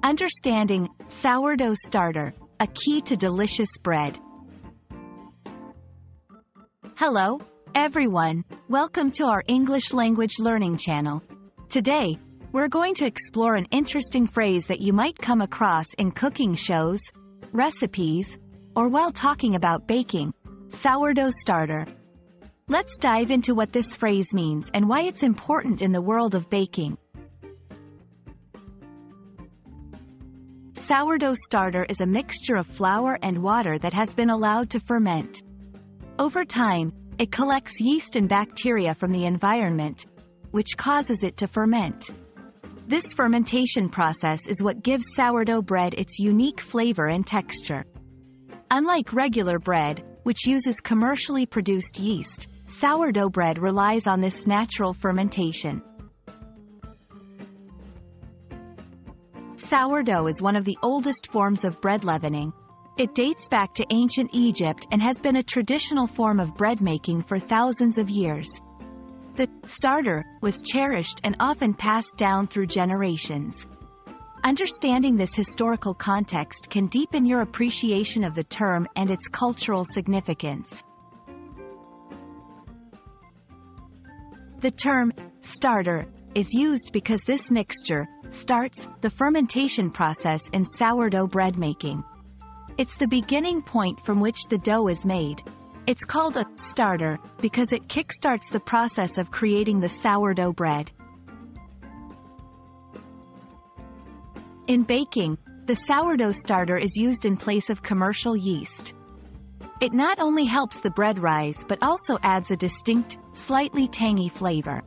Understanding sourdough starter, a key to delicious bread. Hello, everyone. Welcome to our English language learning channel. Today, we're going to explore an interesting phrase that you might come across in cooking shows, recipes, or while talking about baking: sourdough starter. Let's dive into what this phrase means and why it's important in the world of baking. Sourdough starter is a mixture of flour and water that has been allowed to ferment. Over time, it collects yeast and bacteria from the environment, which causes it to ferment. This fermentation process is what gives sourdough bread its unique flavor and texture. Unlike regular bread, which uses commercially produced yeast, sourdough bread relies on this natural fermentation. Sourdough is one of the oldest forms of bread leavening. It dates back to ancient Egypt and has been a traditional form of bread making for thousands of years. The starter was cherished and often passed down through generations. Understanding this historical context can deepen your appreciation of the term and its cultural significance. The term starter is used because this mixture starts the fermentation process in sourdough bread making. It's the beginning point from which the dough is made. It's called a starter because it kickstarts the process of creating the sourdough bread. In baking, the sourdough starter is used in place of commercial yeast. It not only helps the bread rise but also adds a distinct, slightly tangy flavor.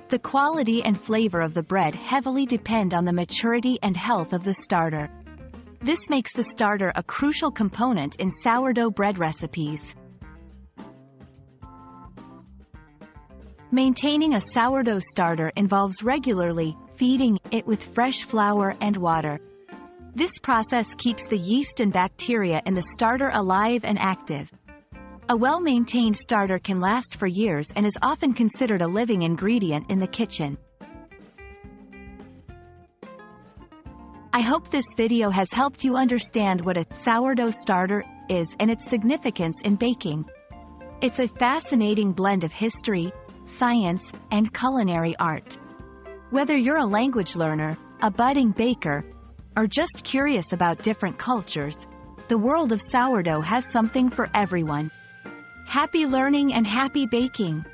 The quality and flavor of the bread heavily depend on the maturity and health of the starter. This makes the starter a crucial component in sourdough bread recipes. Maintaining a sourdough starter involves regularly feeding it with fresh flour and water. This process keeps the yeast and bacteria in the starter alive and active. A well-maintained starter can last for years and is often considered a living ingredient in the kitchen. I hope this video has helped you understand what a sourdough starter is and its significance in baking. It's a fascinating blend of history, science, and culinary art. Whether you're a language learner, a budding baker, or just curious about different cultures, the world of sourdough has something for everyone. Happy learning and happy baking!